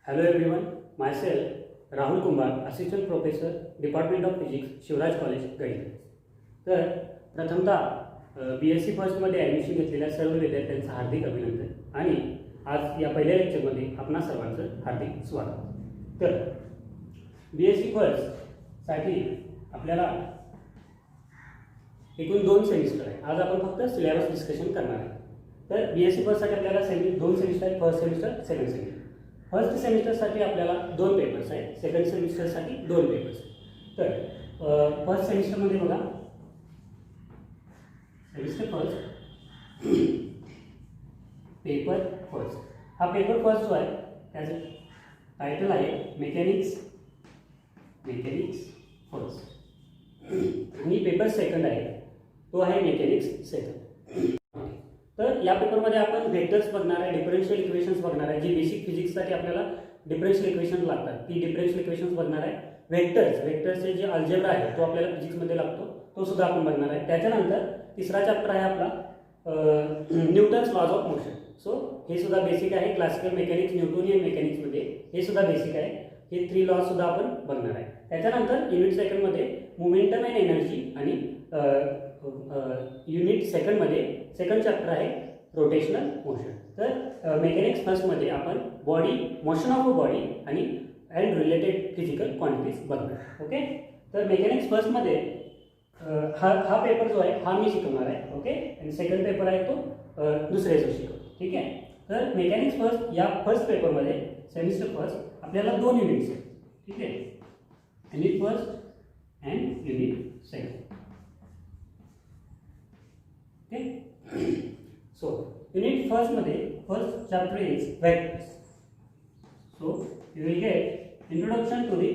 Hello everyone, myself Rahul Kumar, Assistant Professor, Department of Physics, Shivraj college Gary. तर प्रथमतः BSc फर्स्टमध्ये admission घेतलेल्या सर्व विद्यार्थ्यांचं हार्दिक अभिनंदन आणि आज या पहिल्या लेक्चरमध्ये आपणा सर्वांचं हार्दिक स्वागत. तर BSc फर्स्टसाठी आपल्याला एकूण 2 सेमिस्टर आहे. आज आपण फक्त सिलेबस डिस्कशन करणार आहे. तर BSc फर्स्टसाठी आपल्याला 2 सेमिस्टर आहे, फर्स्ट सेमिस्टर, सेकंड सेमिस्टर. फर्स्ट सेमिस्टरसाठी आपल्याला 2 पेपर्स आहेत, सेकंड सेमिस्टरसाठी 2 पेपर्स आहेत. तर फर्स्ट सेमिस्टरमध्ये बघा, सेमिस्टर फर्स्ट पेपर फर्स्ट. हा पेपर फर्स्ट जो आहे त्याचं टायटल आहे मेकॅनिक्स फर्स्ट आणि पेपर सेकंड आहे तो आहे मेकॅनिक्स सेकंड. तर या पेपरमध्ये आपण व्हेक्टर्स बघणार आहे, डिफरन्शियल इक्वेशन्स बघणार आहे. जी बेसिक फिजिक्ससाठी आपल्याला डिफरन्शियल इक्वेशन्स लागतात ती डिफरन्शियल इक्वेशन्स बघणार आहे. व्हेक्टर्सचे जे अल्जेब्रा आहे तो आपल्याला फिजिक्समध्ये लागतो तो सुद्धा आपण बघणार आहे. त्याच्यानंतर तिसरा चॅप्टर आहे आपला न्यूटन्स लॉज ऑफ मोशन. सो हे सुद्धा बेसिक आहे. क्लासिकल मेकॅनिक्स, न्यूटोनियन मेकॅनिक्समध्ये हे सुद्धा बेसिक आहे. हे 3 लॉज सुद्धा आपण बघणार आहे. त्याच्यानंतर युनिट सेकंडमध्ये मोमेंटम अँड एनर्जी आणि युनिट सेकंडमध्ये सेकंड चॅप्टर आहे रोटेशनल मोशन. तर मेकॅनिक्स फर्स्टमध्ये आपण body, motion of a body आणि अँड रिलेटेड फिजिकल क्वांटिटीज बघणार. ओके. तर मेकॅनिक्स फर्स्टमध्ये हा पेपर जो आहे हा मी शिकवणार आहे. ओके. आणि सेकंड पेपर आहे तो दुसरे जो शिकवतो. ठीक आहे. तर मेकॅनिक्स फर्स्ट या फर्स्ट पेपरमध्ये सेमिस्टर फर्स्ट आपल्याला 2 युनिट्स आहेत. ठीक आहे. Unit first and unit second. Okay. So unit first मध्ये first chapter is vectors. So you will get introduction to the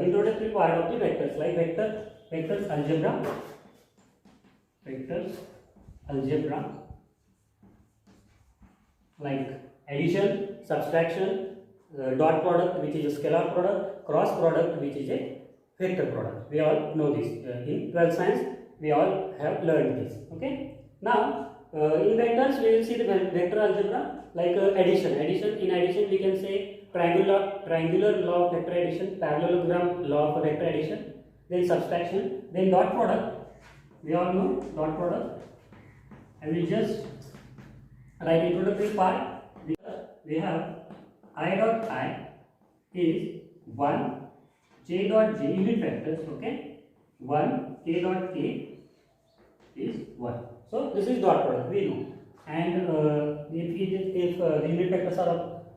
introductory part of the vectors, like vectors algebra, like addition, subtraction, dot product which is a scalar product, cross product which is a vector product. We all know this in 12th science. We all have learned this. Okay. Now in vectors we will see the vector algebra, like addition. In addition we can say triangular law of vector addition, parallelogram law of vector addition, then subtraction, then dot product. We all know dot product. I will just write introductory part. We have I dot I is 1, j dot j unit vectors. Okay. 1, k dot k is 1. So this is dot product, we know. And if the unit vectors are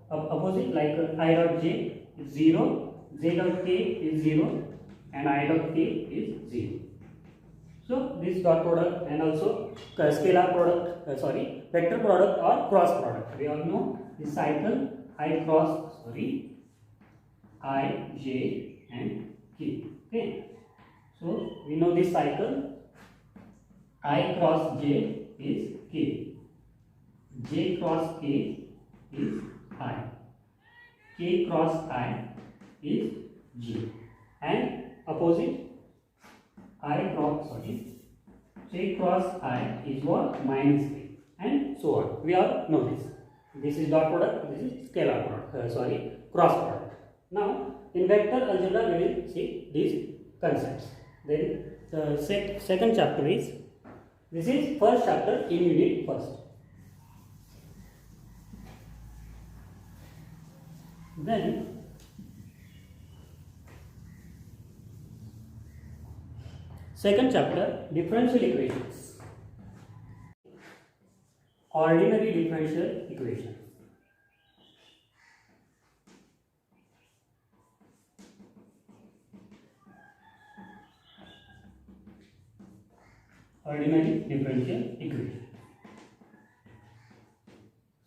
opposite, like I dot j is 0, j dot k is 0, and I dot k is 0. So this dot product and also scalar product, vector product or cross product. We all know the cycle I, j and k. Okay. So we know this cycle I cross j is k, j cross k is I, k cross I is j, and opposite j cross I is what? Minus k, and so on. We all know this. This is dot product, this is scalar product, cross product. Now in vector algebra we will see these concepts. Then the second chapter is, this is first chapter in unit first. Then second chapter, differential equations, ordinary differential equations. Ordinary differential equation.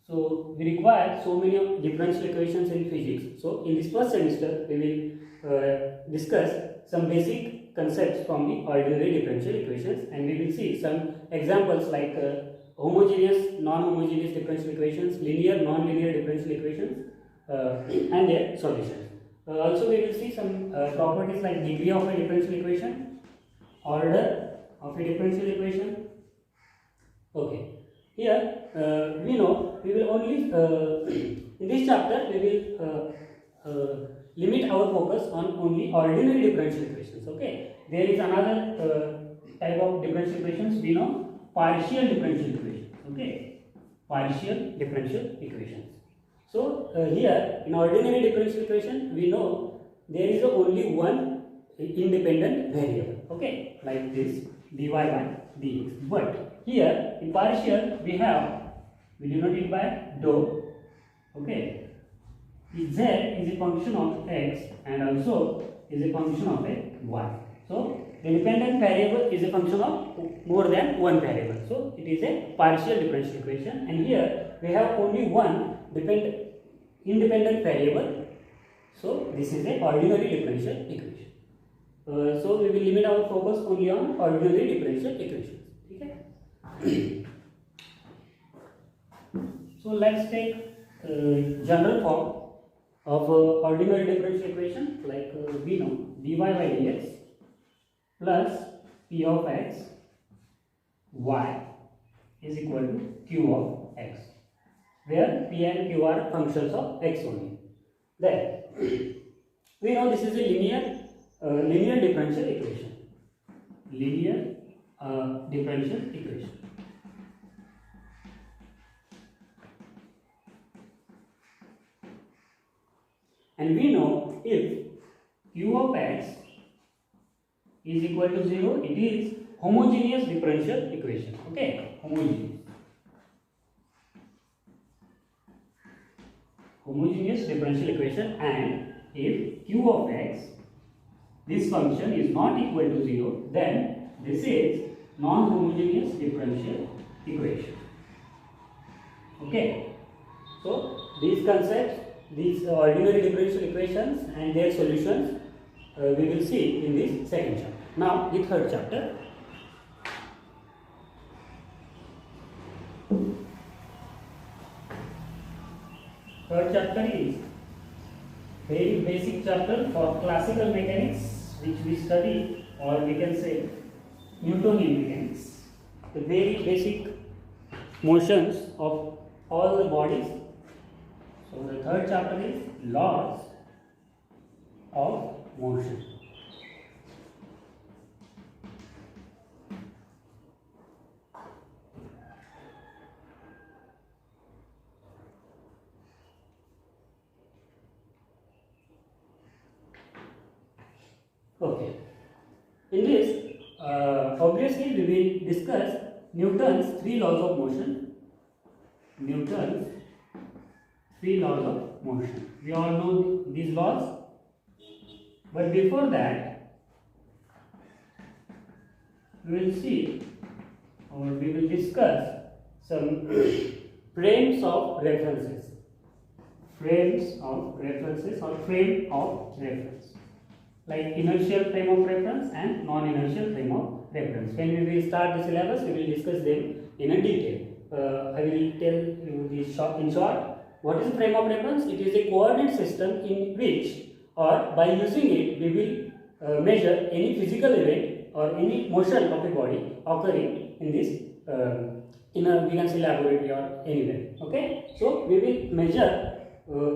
So we require so many differential equations in physics. So in this first semester we will discuss some basic concepts from the ordinary differential equations, and we will see some examples like homogeneous, non-homogeneous differential equations, linear, non-linear differential equations, and their solutions. Also we will see some properties like degree of a differential equation, order of a differential equation. Okay. Here we know we will only in this chapter we will limit our focus on only ordinary differential equations. Okay, there is another type of differential equations. We know partial differential equations. Okay, partial differential equations. So here in ordinary differential equation, we know there is only one independent variable. Okay, like this dy by dx. But here in partial we denote it by dou. Okay, z is a function of x and also is a function of a y. So the independent variable is a function of more than one variable. So it is a partial differential equation, and here we have only one independent variable. So this is a ordinary differential equation. So we will limit our focus only on ordinary differential equations. Okay. So let's take general form of ordinary differential equation, like we know dy by dx plus p of x y is equal to q of x, where p and q are functions of x only. Then we know this is a linear differential equation. Linear differential equation. And we know if q of x is equal to 0, it is homogeneous differential equation. Okay, homogeneous differential equation. And if q of x, this function, is not equal to 0, then this is non-homogeneous differential equation. Okay, so these concepts, these ordinary differential equations and their solutions, we will see in this second chapter. Now the third chapter. Third chapter is very basic chapter for classical mechanics, which we study, or we can say Newtonian mechanics. The very basic motions of all the bodies. So the third chapter is laws of motion. Okay. In this, obviously we will discuss Newton's 3 laws of motion. Newton's 3 laws of motion. We all know these laws. But before that, we will see, or we will discuss some frames of references. Frames of references, or frame of reference. Like inertial frame of reference and non-inertial frame of reference. When we will start the syllabus, we will discuss them in a detail. I will tell you this in short. What is a frame of reference? It is a coordinate system in which, or by using it, we will measure any physical event or any motion of a body occurring in this, in a, we can say, laboratory or anywhere. Okay, so we will measure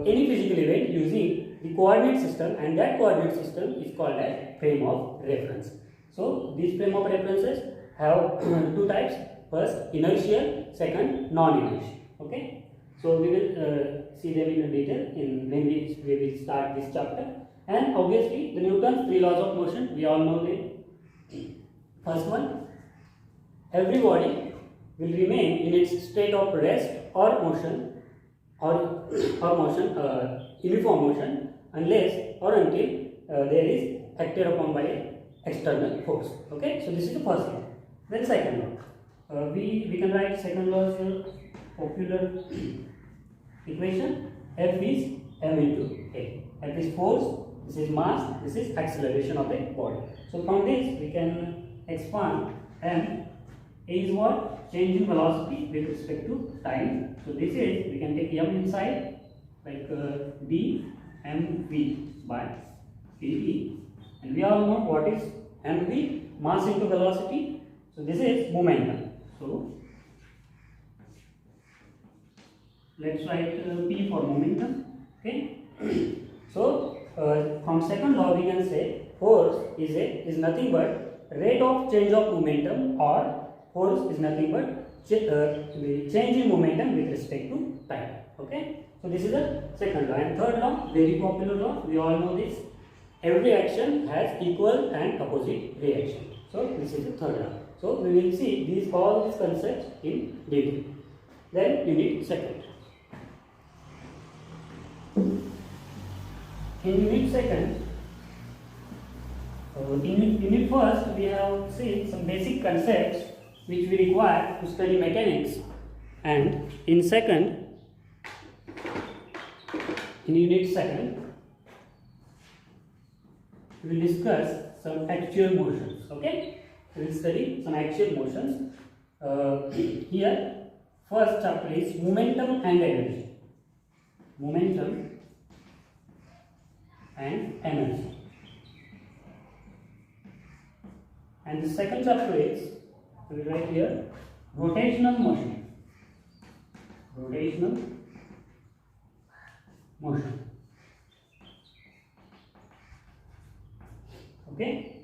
any physical event using the coordinate system, and that coordinate system is called as frame of reference. So these frame of references have two types. First, inertial. Second, non-inertial. Okay. So we will see them in detail when we will start this chapter. And obviously, the Newton's 3 laws of motion, we all know them. First one, every body will remain in its state of rest or motion, uniform motion, unless or until there is acted upon by an external force. Okay, so this is the first law. Then second law. We can write second law as a popular equation. F is m into a. F is force, this is mass, this is acceleration of a body. So from this we can expand m. A is what? Change in velocity with respect to time. So this is, we can take m inside, like d mv by dt, and we all know what is mv, mass into velocity. So this is momentum. So let's write p for momentum. Okay. So from second law we can say force is nothing but rate of change of momentum, or force is nothing but the change in momentum with respect to time. Okay, so this is the second law. And third law, very popular law, we all know this: every action has equal and opposite reaction. So this is the third law. So we will see all these concepts in detail. Then unit second. In unit second, in unit first we have seen some basic concepts which we require to study mechanics, and in unit second we will discuss some actual motions. Okay, we will study some actual motions. Here first chapter is momentum and energy. Momentum and energy. And the second chapter is, we will write here, rotational motion. Rotational motion. Okay.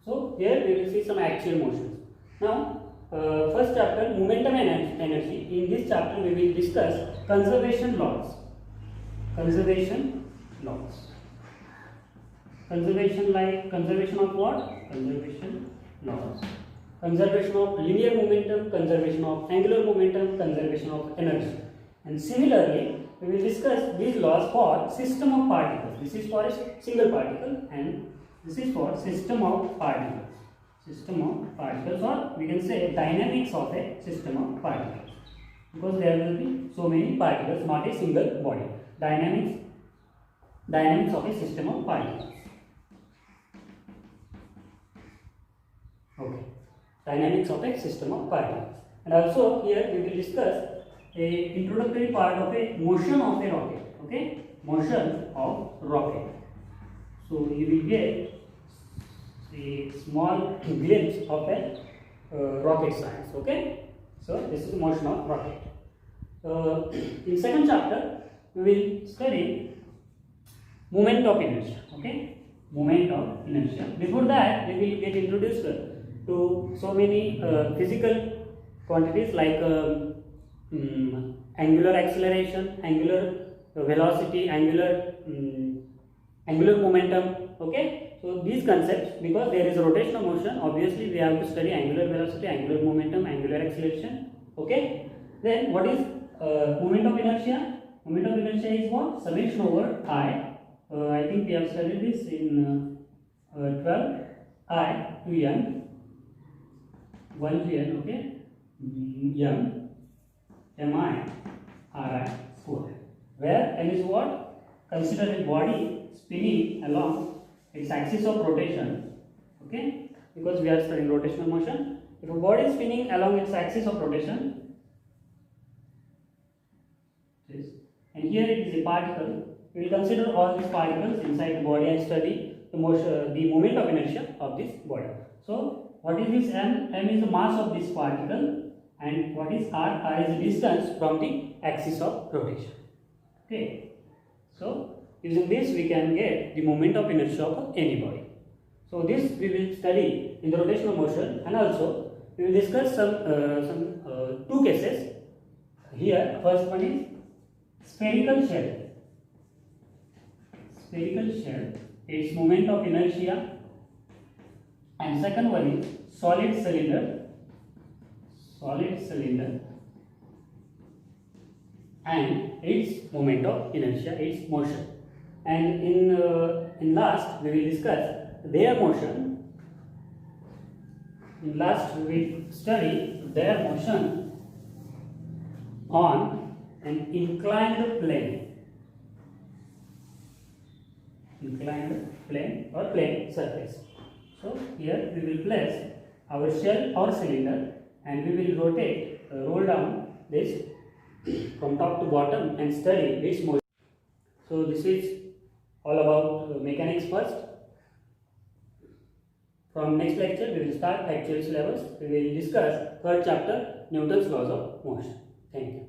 So here we will see some actual motions. Now, first chapter, momentum and energy. In this chapter we will discuss conservation laws. Conservation laws. Conservation of what? Conservation laws. Conservation of linear momentum, conservation of angular momentum, conservation of energy. And similarly, we will discuss these laws for system of particles. This is for a single particle, and this is for system of particles. System of particles, or we can say dynamics of a system of particles, because there will be so many particles, not a single body. Dynamics of a system of particles. Okay, dynamics of a system of particles. And also here we will discuss a introductory part of a motion of a rocket. Okay, motion of rocket. So you will get a small glimpse of a rocket science. Okay, so this is the motion of rocket. In second chapter we will study moment of inertia. Okay, moment of inertia. Before that, we will get introduced to so many physical quantities like angular acceleration, angular velocity, angular momentum. Okay, so these concepts, because there is a rotational motion, obviously we have to study angular velocity, angular momentum, angular acceleration. Okay, then what is moment of inertia? Moment of inertia is what? Summation over I. I think we have studied this in 12. I to n 1 to n. Okay, m mi ri square, where n is what? Consider a body spinning along its axis of rotation. Okay, because we are studying rotational motion. If a body is spinning along its axis of rotation, and here it is a particle, we will consider all these particles inside the body and study the motion, the moment of inertia of this body. So what is this m? M is the mass of this particle, and what is r? R is the distance from the axis of rotation. Okay, so using this we can get the moment of inertia of any body. So this we will study in the rotational motion, and also we will discuss some two cases. Here first one is spherical shell. Spherical shell, its moment of inertia, and second one is solid cylinder. Solid cylinder and its moment of inertia, its motion. And in last we will discuss their motion. In last we will study their motion on an inclined plane. Inclined plane or plane surface. So here we will place our shell or cylinder, and we will roll down this from top to bottom and study its motion. So this is all about mechanics first. From next lecture we will start actual syllabus. We will discuss third chapter, Newton's laws of motion. Thank you.